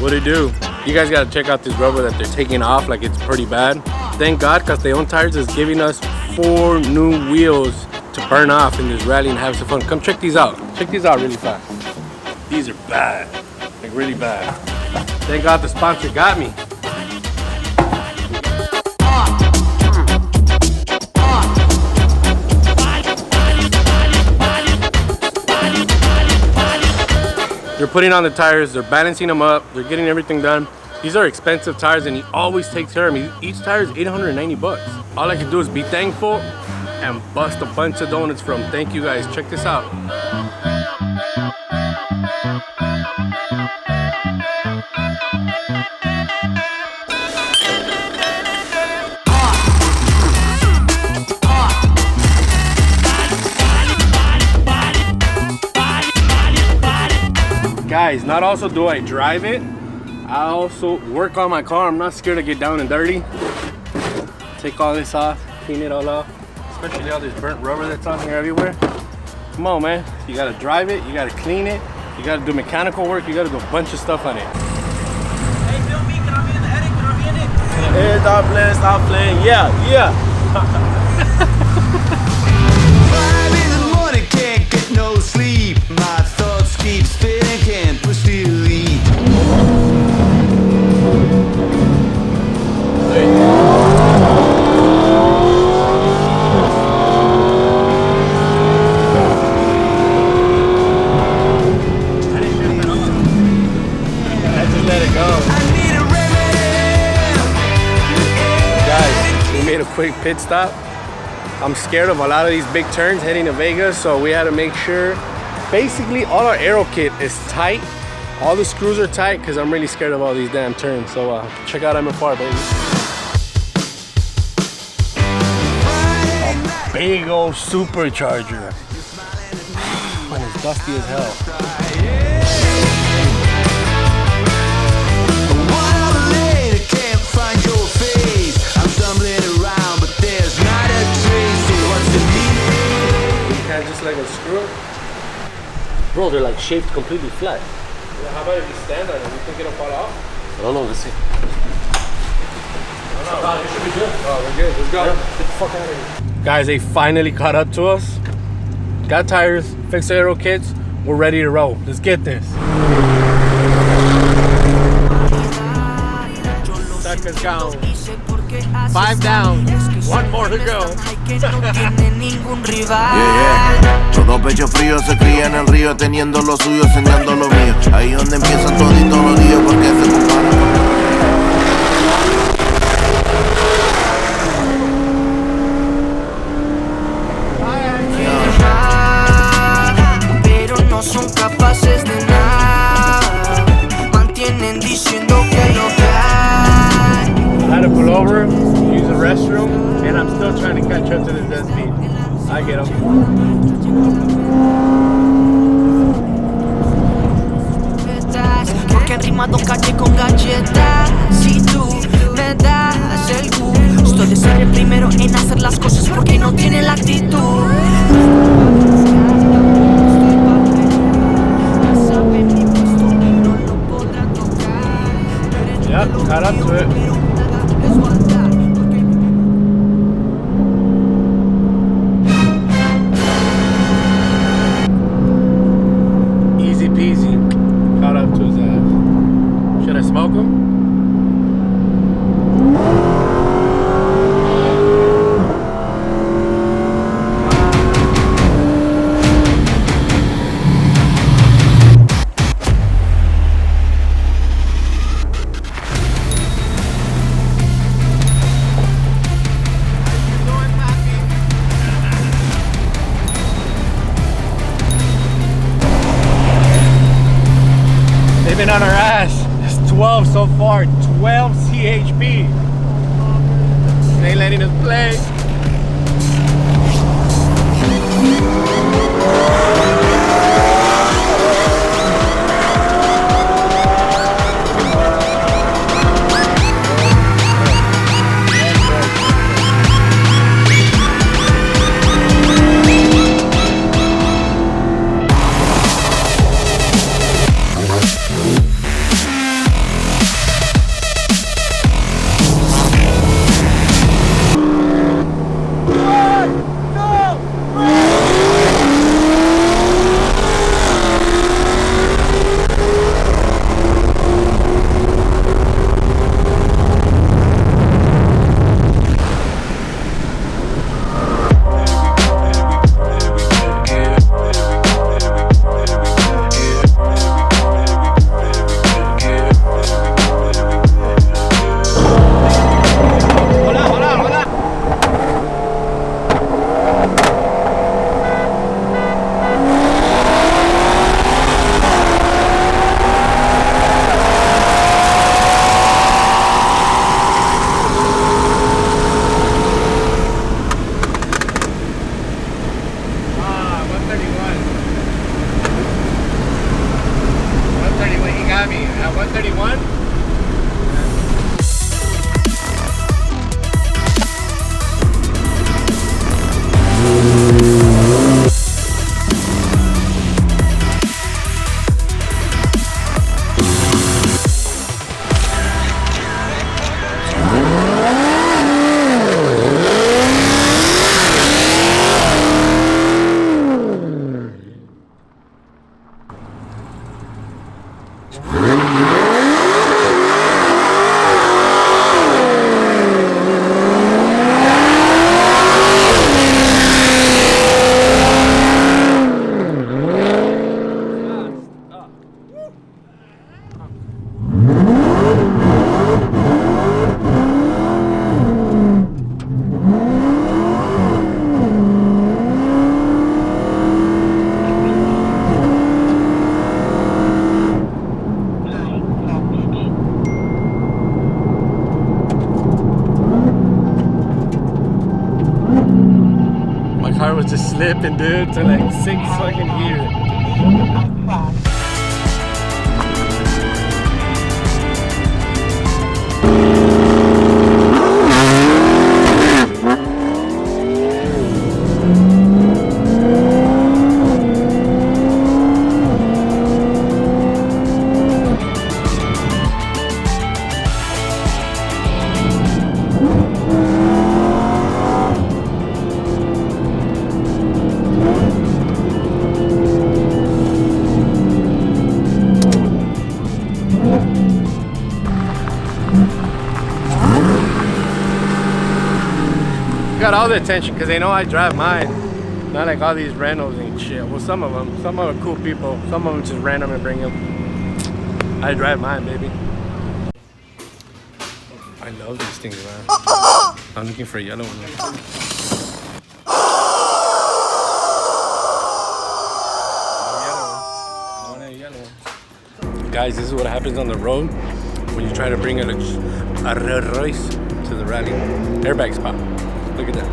What it do? You guys gotta check out this rubber that they're taking off, like it's pretty bad. Thank God, Castellon Tires is giving us 4 new wheels to burn off in this rally and have some fun. Come check these out. Check these out really fast. These are bad, like really bad. Thank God the sponsor got me. They're putting on the tires, they're balancing them up, they're getting everything done. These are expensive tires and he always takes care of me. Each tire is 890 bucks. All I can do is be thankful and bust a bunch of donuts from. Thank you guys, check this out. Guys, not also do I drive it, I also work on my car. I'm not scared to get down and dirty. Take all this off, clean it all off, especially all this burnt rubber that's on here everywhere. Come on, man. You gotta drive it, you gotta clean it, you gotta do mechanical work, you gotta do a bunch of stuff on it. Hey, film me, can I be in the edit? Can I be in it? Hey, stop playing. Yeah. Five in the morning, can't get no sleep. My thoughts keep spinning, can't push the lead. Quick pit stop. I'm scared of a lot of these big turns heading to Vegas, so we had to make sure basically all our aero kit is tight, all the screws are tight because I'm really scared of all these damn turns. So check out MFR, baby. A big old supercharger and it's dusty as hell. Just like a screw. Bro, they're like shaped completely flat. Yeah, how about if you stand on it? You think it'll fall off? I don't know, let's see. Oh, it should be good. Oh, we're good. Let's go. Yeah. Get the fuck out of here. Guys, they finally caught up to us. Got tires, fixed aero kits. We're ready to roll. Let's get this. Suckers gone. 5 down. 1 more to go. Yeah. Todo pecho frío se cría en el río, teniendo lo suyo, enseñando lo mío. Ahí donde empiezan toditos los días, porque se comparan. Pero no son capaces de nada. Mantienen diciendo que lo que hay. I had to pull over, use the restroom, and I'm still trying to catch up to this dead speed. I get them. Porque han rimado calle con galletas. Si tú me das el gusto de ser el primero en hacer las cosas porque no tiene la actitud. Yep, caught up to it. Easy peasy. Caught up to his ass. Should I smoke him? Been on our ass. It's 12 so far. 12 CHP. They ain't letting us play. My car was just slipping, dude, to like 6 fucking gears. Got all the attention because they know I drive mine. Not like all these randos and shit. Well, some of them are cool people. Some of them just random and bring them. I drive mine, baby. I love these things, man. I'm looking for a yellow one. I want a yellow one. Guys, this is what happens on the road when you try to bring a Rolls Royce to the rally. Airbags pop. Look at that.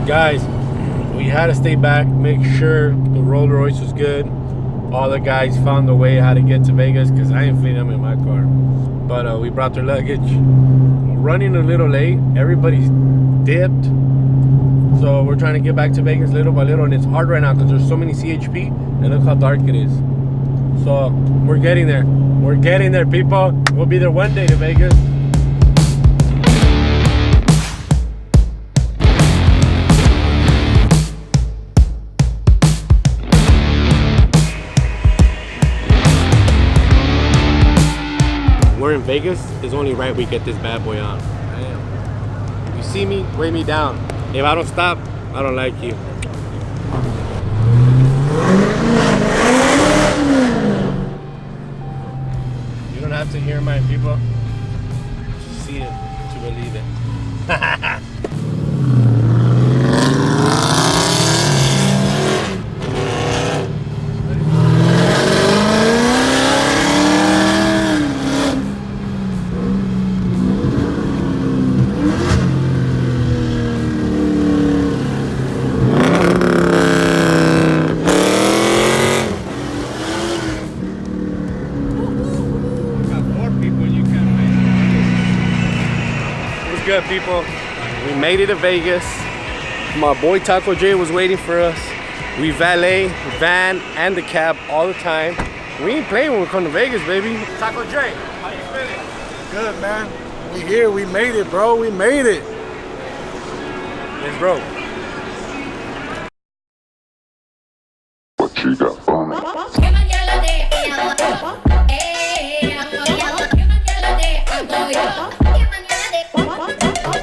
Guys, we had to stay back, make sure the Rolls Royce was good. All the guys found a way how to get to Vegas because I ain't fitting them in my car. But we brought their luggage. Running a little late. Everybody's dipped. So we're trying to get back to Vegas little by little. And it's hard right now because there's so many CHP. And look how dark it is. So we're getting there. We're getting there, people. We'll be there one day to Vegas. We're in Vegas, it's only right we get this bad boy on. Damn. If you see me, weigh me down. If I don't stop, I don't like you. You don't have to hear my people. Just see it to believe it. Good people, we made it to Vegas. My boy Taco J was waiting for us. We valet, van, and the cab all the time. We ain't playing when we come to Vegas, baby. Taco J, how you feeling? Good, man. We here, we made it, bro. We made it. Yes, bro. What you got?